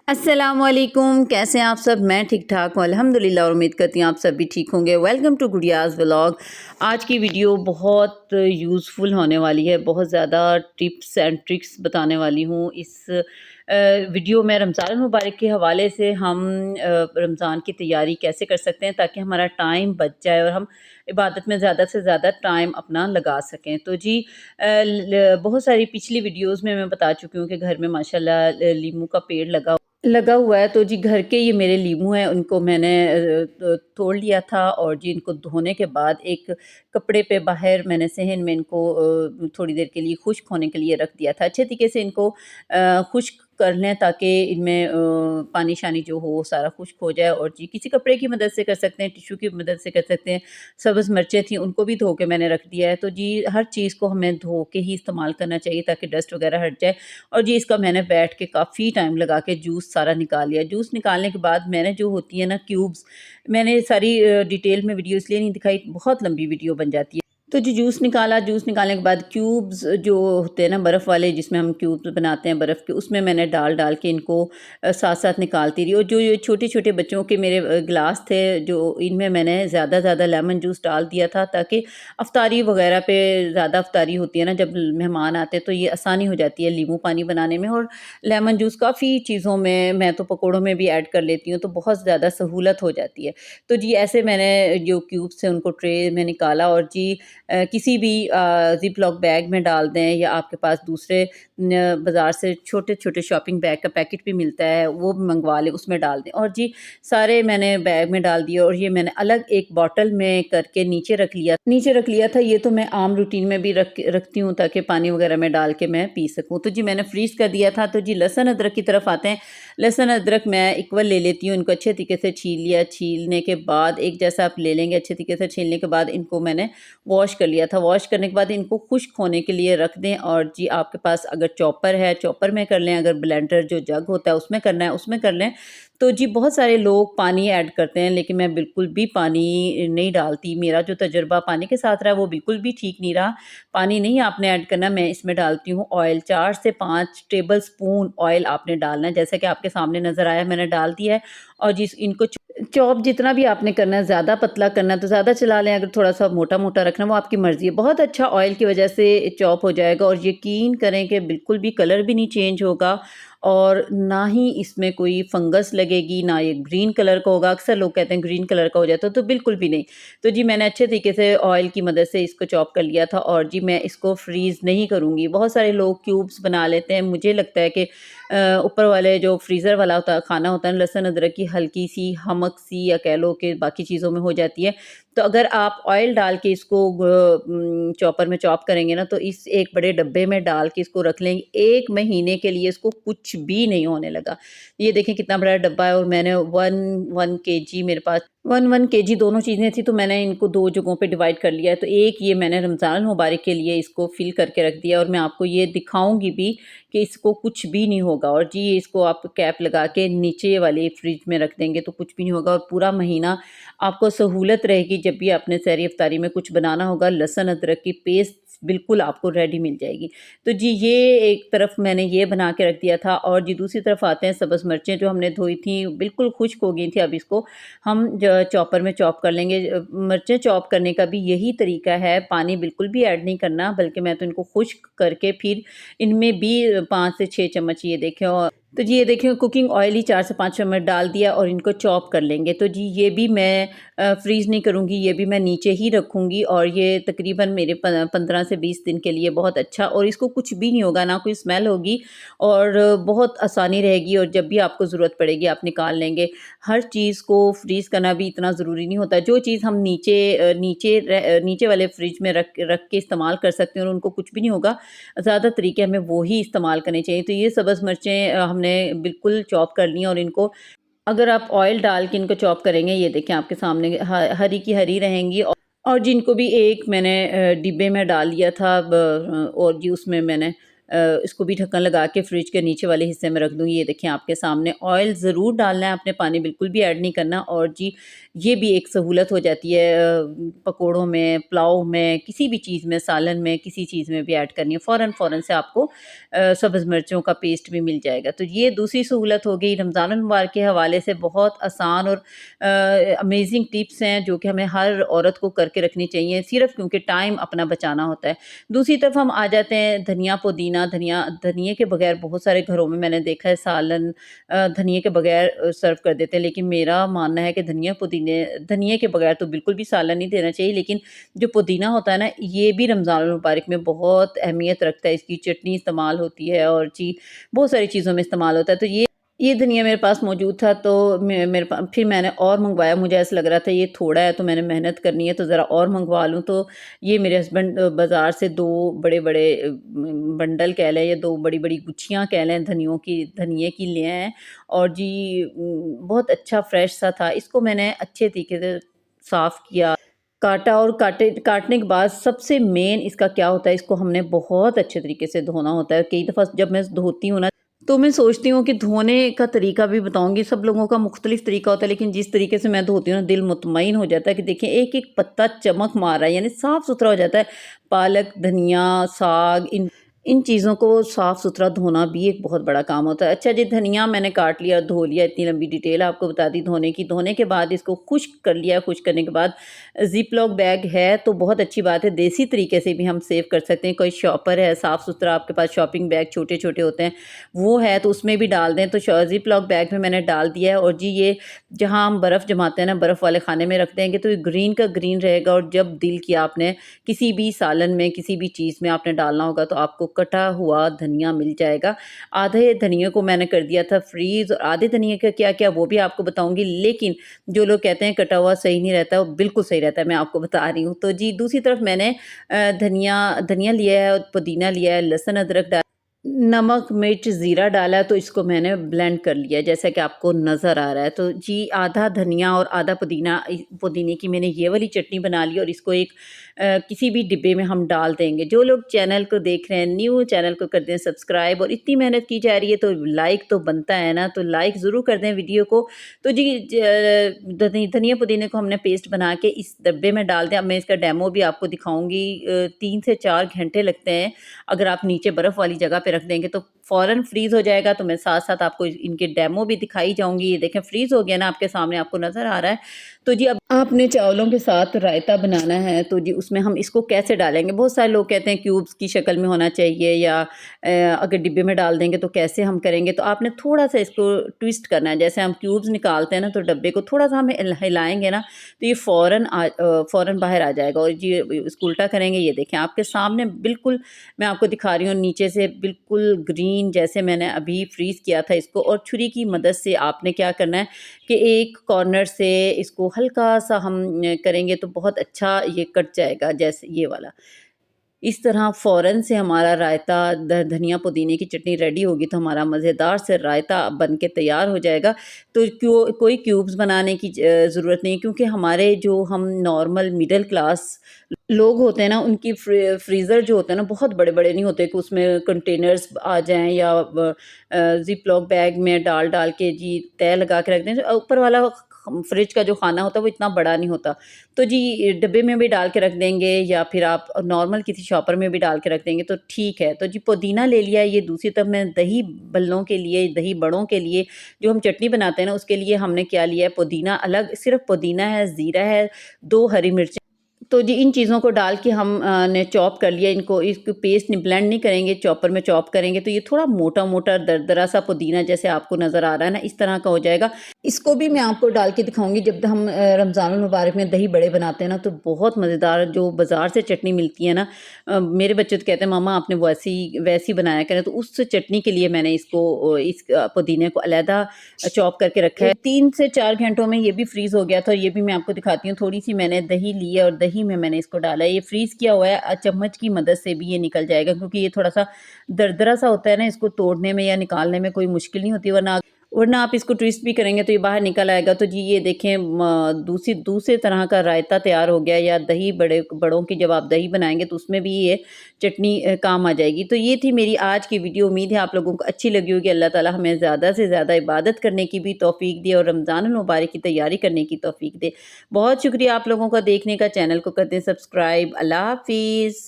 अस्सलामुअलैकुम, कैसे हैं आप सब। मैं ठीक ठाक हूँ अल्हम्दुलिल्लाह और उम्मीद करती हूँ आप सब भी ठीक होंगे। Welcome to Gudiya's vlog. आज की वीडियो बहुत यूज़फुल होने वाली है, बहुत ज़्यादा टिप्स एंड ट्रिक्स बताने वाली हूँ। इस वीडियो में रमज़ान मुबारक के हवाले से हम रमज़ान की तैयारी कैसे कर सकते हैं ताकि हमारा टाइम बच जाए और हम इबादत में ज़्यादा से ज़्यादा टाइम अपना लगा सकें। तो जी बहुत सारी पिछली वीडियोज़ में मैं बता चुकी हूँ कि घर में माशाल्लाह लीमू का पेड़ लगा हुआ है। तो जी घर के ये मेरे लीमू हैं, उनको मैंने तोड़ लिया था और जी इनको धोने के बाद एक कपड़े पे बाहर मैंने सहन में इनको थोड़ी देर के लिए खुश्क होने के लिए रख दिया था। अच्छे तरीके से इनको खुश्क कर लें ताकि इनमें पानी शानी जो हो वो सारा खुश्क हो जाए। और जी किसी कपड़े की मदद से कर सकते हैं, टिश्यू की मदद से कर सकते हैं। सब्ज़ मिर्चें थी उनको भी धो के मैंने रख दिया है। तो जी हर चीज़ को हमें धो के ही इस्तेमाल करना चाहिए ताकि डस्ट वगैरह हट जाए। और जी इसका मैंने बैठ के काफ़ी टाइम लगा के जूस सारा निकाल लिया। जूस निकालने के बाद मैंने जो होती है ना क्यूब्स, मैंने सारी डिटेल में वीडियो इसलिए नहीं दिखाई, बहुत लंबी वीडियो बन जाती है। तो जी जूस निकाला, जूस निकालने के बाद क्यूब्स जो होते हैं ना बर्फ़ वाले, जिसमें हम क्यूब्स बनाते हैं बर्फ़ के, उसमें मैंने डाल के इनको साथ-साथ निकालती रही। और जो ये छोटे-छोटे बच्चों के मेरे गिलास थे, जो इनमें मैंने ज़्यादा लेमन जूस डाल दिया था ताकि अफ़्तारी वग़ैरह पे, ज़्यादा अफ़्तारी होती है ना जब मेहमान आते हैं तो ये आसानी हो जाती है नींबू पानी बनाने में। और लेमन जूस काफ़ी चीज़ों में, मैं तो पकौड़ों में भी ऐड कर लेती हूँ, तो बहुत ज़्यादा सहूलत हो जाती है। तो जी ऐसे मैंने जो क्यूब्स थे उनको ट्रे में निकाला और जी किसी भी ज़िप-लॉक बैग में डाल दें या आपके पास दूसरे बाज़ार से छोटे-छोटे शॉपिंग बैग का पैकेट भी मिलता है, वो भी मंगवा लें, उसमें डाल दें। और जी सारे मैंने बैग में डाल दिए और ये मैंने अलग एक बॉटल में करके नीचे रख लिया था। ये तो मैं आम रूटीन में भी रखती हूँ ताकि पानी वगैरह में डाल के मैं पी सकूँ। तो जी मैंने फ्रीज़ कर दिया था। तो जी लहसुन अदरक की तरफ आते हैं। लहसुन अदरक मैं इक्वल ले लेती हूँ, इनको अच्छे तरीके से छील लिया। छीलने के बाद एक जैसा आप ले लेंगे, अच्छे तरीके से छीलने के बाद इनको मैंने वॉश कर लिया था। वॉश करने के बाद इनको खुश्क होने के लिए रख दें। और जी आपके पास अगर चॉपर है, चॉपर में कर लें, अगर ब्लेंडर जो जग होता है उसमें करना है, उसमें कर लें। तो जी बहुत सारे लोग पानी ऐड करते हैं लेकिन मैं बिल्कुल भी पानी नहीं डालती। मेरा जो तजुर्बा पानी के साथ रहा वो बिल्कुल भी ठीक नहीं रहा। पानी नहीं आपने ऐड करना, मैं इसमें डालती हूँ ऑयल। 4 से 5 टेबल स्पून ऑयल आपने डालना है, जैसा कि आपके सामने नज़र आया मैंने डाल दिया है। और जिस इनको चॉप जितना भी आपने करना है, ज़्यादा पतला करना है तो ज़्यादा चला लें, अगर थोड़ा-सा मोटा-मोटा रखना है वो आपकी मर्ज़ी है। बहुत अच्छा ऑयल की वजह से चॉप हो जाएगा और यकीन करें कि बिल्कुल भी कलर भी नहीं चेंज होगा और ना ही इसमें कोई फंगस लगेगी, ना ये ग्रीन कलर का होगा। अक्सर लोग कहते हैं ग्रीन कलर का हो जाता है, तो बिल्कुल भी नहीं। तो जी मैंने अच्छे तरीके से ऑयल की मदद से इसको चॉप कर लिया था और जी मैं इसको फ्रीज़ नहीं करूँगी। बहुत सारे लोग क्यूब्स बना लेते हैं, मुझे लगता है कि ऊपर वाले जो फ्रीज़र वाला खाना होता है, लहसुन अदरक की हल्की-सी हमक-सी या कह लो कि बाकी चीज़ों में हो जाती है। तो अगर आप ऑयल डाल के इसको चॉपर में चॉप करेंगे ना, तो इस एक बड़े डब्बे में डाल के इसको रख लेंगे 1 महीने के लिए, इसको कुछ भी नहीं होने लगा। ये देखें कितना बड़ा डब्बा है और मैंने 1 केजी मेरे पास 1 केजी दोनों चीज़ें थी, तो मैंने इनको 2 जगहों पे डिवाइड कर लिया है। तो एक ये मैंने रमज़ान मुबारक के लिए इसको फ़िल करके रख दिया और मैं आपको ये दिखाऊँगी भी कि इसको कुछ भी नहीं होगा। और जी इसको आप कैप लगा के नीचे वाले फ्रिज में रख देंगे तो कुछ भी नहीं होगा और पूरा महीना आपको सहूलत रहेगी। जब भी आपने सहरी इफ्तारी में कुछ बनाना होगा, लहसुन अदरक की पेस्ट बिल्कुल आपको रेडी मिल जाएगी। तो जी ये एक तरफ मैंने ये बना के रख दिया था और जी दूसरी तरफ आते हैं सब्ज़ मिर्चें जो हमने धोई थी, बिल्कुल खुश्क हो गई थी। अब इसको हम चॉपर में चॉप कर लेंगे। मिर्चें चॉप करने का भी यही तरीका है, पानी बिल्कुल भी ऐड नहीं करना, बल्कि मैं तो इनको खुश्क करके फिर इनमें भी 5 से 6 चम्मच ये देखें। और तो जी ये देखिए कुकिंग ऑयल ही 4 से 5 चम्मच डाल दिया और इनको चॉप कर लेंगे। तो जी ये भी मैं फ्रीज़ नहीं करूँगी, ये भी मैं नीचे ही रखूँगी और ये तकरीबन मेरे 15 से 20 दिन के लिए बहुत अच्छा। और इसको कुछ भी नहीं होगा, ना कोई स्मेल होगी और बहुत आसानी रहेगी और जब भी आपको ज़रूरत पड़ेगी आप निकाल लेंगे। हर चीज़ को फ्रीज़ करना भी इतना ज़रूरी नहीं होता। जो चीज़ हम नीचे वाले फ्रिज में रख रख के इस्तेमाल कर सकते हैं और उनको कुछ भी नहीं होगा, ज़्यादा तरीके हमें वो ही इस्तेमाल करने चाहिए। तो ये सब्ज़ मिर्चें हमने बिल्कुल चॉप कर ली हैं और इनको अगर आप ऑयल डाल के इनको चॉप करेंगे, ये देखें आपके सामने हरी की हरी रहेंगी। और जिनको भी एक मैंने डिब्बे में डाल लिया था और जी उसमें मैंने इसको भी ढक्कन लगा के फ्रिज के नीचे वाले हिस्से में रख दूँगी। ये देखिए आपके सामने। ऑयल ज़रूर डालना है आपने, पानी बिल्कुल भी ऐड नहीं करना। और जी ये भी एक सहूलत हो जाती है पकोड़ों में, पुलाव में, किसी भी चीज़ में, सालन में, किसी चीज़ में भी ऐड करनी है, फ़ौरन से आपको सब्ज़ मिर्चों का पेस्ट भी मिल जाएगा। तो ये दूसरी सहूलत हो गई। रमज़ानुल मुबारक के हवाले से बहुत आसान और अमेज़िंग टिप्स हैं जो कि हमें हर औरत को करके रखनी चाहिए, सिर्फ़ क्योंकि टाइम अपना बचाना होता है। दूसरी तरफ हम आ जाते हैं धनिया, पुदीना। धनिये के बगैर बहुत सारे घरों में मैंने देखा है सालन धनिये के बगैर सर्व कर देते हैं, लेकिन मेरा मानना है कि धनिये के बगैर तो बिल्कुल भी सालन नहीं देना चाहिए। लेकिन जो पुदीना होता है ना, ये भी रमज़ानुल मुबारक में बहुत अहमियत रखता है। इसकी चटनी इस्तेमाल होती है और बहुत सारी चीज़ों में इस्तेमाल होता है। तो ये धनिया मेरे पास मौजूद था, तो फिर मैंने और मँगवाया। मुझे ऐसा लग रहा था ये थोड़ा है, तो मैंने मेहनत करनी है तो ज़रा और मँगवा लूँ। तो ये मेरे हस्बैंड बाज़ार से 2 बड़े-बड़े बंडल कह लें या 2 बड़ी-बड़ी गुच्छियाँ कह लें धनिये की ले आए हैं। और बहुत अच्छा फ्रेश सा था। इसको मैंने अच्छे तरीके से साफ़ किया, काटा। और काटने के बाद सबसे मेन इसका क्या होता है, इसको हमने बहुत अच्छे तरीके से धोना होता है। कई दफ़ा जब मैं धोती हूँ ना, तो मैं सोचती हूँ कि धोने का तरीका भी बताऊँगी। सब लोगों का मुख्तलिफ तरीका होता है, लेकिन जिस तरीके से मैं धोती हूँ ना, दिल मुतमईन हो जाता है कि देखिए एक-एक पत्ता चमक मार रहा है, यानी साफ़-सुथरा हो जाता है। पालक, धनिया, साग, इन चीज़ों को साफ़-सुथरा धोना भी एक बहुत बड़ा काम होता है। अच्छा जी, धनिया मैंने काट लिया, धो लिया, इतनी लंबी डिटेल आपको बता दी धोने की। धोने के बाद इसको खुश्क कर लिया, खुश्क करने के बाद ज़िप-लॉक बैग है तो बहुत अच्छी बात है, देसी तरीके से भी हम सेव कर सकते हैं। कोई शॉपर है साफ़-सुथरा, आपके पास शॉपिंग बैग छोटे-छोटे होते हैं, वो है तो उसमें भी डाल दें। तो ज़िप-लॉक बैग में मैंने डाल दिया है। और जी ये जहाँ हम बर्फ़ जमाते हैं ना, बर्फ़ वाले खाने में रख देंगे तो ये ग्रीन का ग्रीन रहेगा। और जब दिल किया आपने किसी भी सालन में, किसी भी चीज़ में आपने डालना होगा तो आपको कटा हुआ धनिया मिल जाएगा। आधे धनिये को मैंने कर दिया था फ्रीज़, और आधे धनिये का क्या-क्या वो भी आपको बताऊँगी। लेकिन जो लोग कहते हैं कटा हुआ सही नहीं रहता, वो बिल्कुल सही रहता है, मैं आपको बता रही हूँ। तो जी दूसरी तरफ मैंने धनिया लिया है, और पुदीना लिया है, लहसुन अदरक नमक, मिर्च, ज़ीरा डाला, तो इसको मैंने ब्लेंड कर लिया जैसा कि आपको नज़र आ रहा है। तो जी आधा धनिया और आधा पुदीने की मैंने ये वाली चटनी बना ली, और इसको एक किसी भी डिब्बे में हम डाल देंगे। जो लोग चैनल को देख रहे हैं, न्यू चैनल को कर दें सब्सक्राइब, और इतनी मेहनत की जा रही है तो लाइक तो बनता है ना, तो लाइक ज़रूर कर दें वीडियो को। तो जी धनिया पुदीने को हमने पेस्ट बना के इस डब्बे में डाल दें। अब मैं इसका डेमो भी आपको दिखाऊँगी। 3 से 4 घंटे लगते हैं। अगर आप नीचे बर्फ़ वाली जगह पे रख देंगे तो फ़ौरन फ्रीज़ हो जाएगा। तो मैं साथ-साथ आपको इनके डेमो भी दिखाई जाऊँगी। ये देखें फ्रीज़ हो गया ना, आपके सामने आपको नज़र आ रहा है। तो जी अब आपने चावलों के साथ रायता बनाना है, तो जी उसमें हम इसको कैसे डालेंगे? बहुत सारे लोग कहते हैं क्यूब्स की शक्ल में होना चाहिए, या अगर डिब्बे में डाल देंगे तो कैसे हम करेंगे? तो आपने थोड़ा-सा इसको ट्विस्ट करना है। जैसे हम क्यूब्स निकालते हैं ना, तो डब्बे को थोड़ा-सा हम हिलाएँगे ना, तो ये फ़ौरन बाहर आ जाएगा। और जी इसको उल्टा करेंगे, ये देखें आपके सामने बिल्कुल मैं आपको दिखा रही हूँ, नीचे से बिल्कुल ग्रीन जैसे मैंने अभी फ्रीज़ किया था इसको। और छुरी की मदद से आपने क्या करना है कि एक कॉर्नर से इसको हल्का-सा हम करेंगे तो बहुत अच्छा ये कट जाएगा, जैसे ये वाला। इस तरह फ़ौरन से हमारा रायता धनिया पुदीने की चटनी रेडी होगी, तो हमारा मज़ेदार से रायता बन के तैयार हो जाएगा। तो कोई क्यूब्स बनाने की ज़रूरत नहीं, क्योंकि हमारे जो हम नॉर्मल मिडल क्लास लोग होते हैं ना, उनकी फ्रीज़र जो होते हैं ना, बहुत बड़े-बड़े नहीं होते कि उसमें कंटेनर्स आ जाएँ, या ज़िप-लॉक बैग में डाल-डाल के जी तह लगा के रख दें। जो ऊपर वाला फ्रिज का जो खाना होता है वो इतना बड़ा नहीं होता। तो जी डिब्बे में भी डाल के रख देंगे, या फिर आप नॉर्मल किसी शॉपर में भी डाल के रख देंगे तो ठीक है। तो जी पुदीना ले लिया है। ये दूसरी तरफ मैं दही बल्लों के लिए, दही बड़ों के लिए जो हम चटनी बनाते हैं ना, उसके लिए हमने क्या लिया है, पुदीना अलग, सिर्फ़ पुदीना है, ज़ीरा है, 2 हरी मिर्चें। तो जी इन चीज़ों को डाल के हम ने चॉप कर लिया इनको। इसको पेस्ट नहीं, ब्लेंड नहीं करेंगे, चॉपर में चॉप करेंगे तो ये थोड़ा मोटा-मोटा दरदरा सा पुदीना जैसे आपको नज़र आ रहा है ना, इस तरह का हो जाएगा। इसको भी मैं आपको डाल के दिखाऊँगी। जब हम रमज़ानुल मुबारक में दही बड़े बनाते हैं ना, तो बहुत मज़ेदार जो बाज़ार से चटनी मिलती है ना, मेरे बच्चे तो कहते हैं मामा आपने वैसी बनाया करें। तो उस चटनी के लिए मैंने इस पुदीने को अलहदा चॉप करके रखा है। 3 से 4 घंटों में ये भी फ्रीज़ हो गया था। ये भी मैं आपको दिखाती हूँ। थोड़ी-सी मैंने दही ली है, और दही में मैंने इसको डाला है। ये फ्रीज़ किया हुआ है, चम्मच की मदद से भी ये निकल जाएगा, क्योंकि ये थोड़ा-सा दरदरा सा होता है ना, इसको तोड़ने में या निकालने में कोई मुश्किल नहीं होती। वरना वरना आप इसको ट्विस्ट भी करेंगे तो ये बाहर निकल आएगा। तो जी ये देखें दूसरी दूसरे तरह का रायता तैयार हो गया, या दही बड़ों की जब आप दही बनाएँगे तो उसमें भी ये चटनी काम आ जाएगी। तो ये थी मेरी आज की वीडियो। उम्मीद है आप लोगों को अच्छी लगी होगी। अल्लाह ताला हमें ज़्यादा से ज़्यादा इबादत करने की भी तौफ़ीक दे और रमज़ान अल मुबारक की तैयारी करने की तौफ़ीक दे। बहुत शुक्रिया आप लोगों का देखने का। चैनल को कर दें सब्सक्राइब। अल्लाह हाफ़िज़।